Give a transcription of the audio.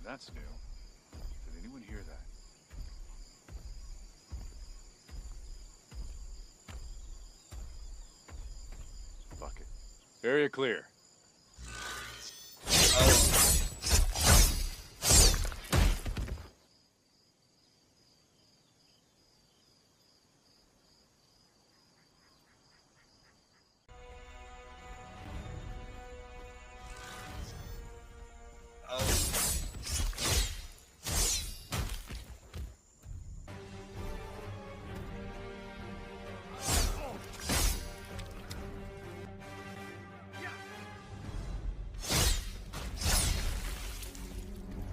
That's new. Did anyone hear that? Fuck it. Area clear.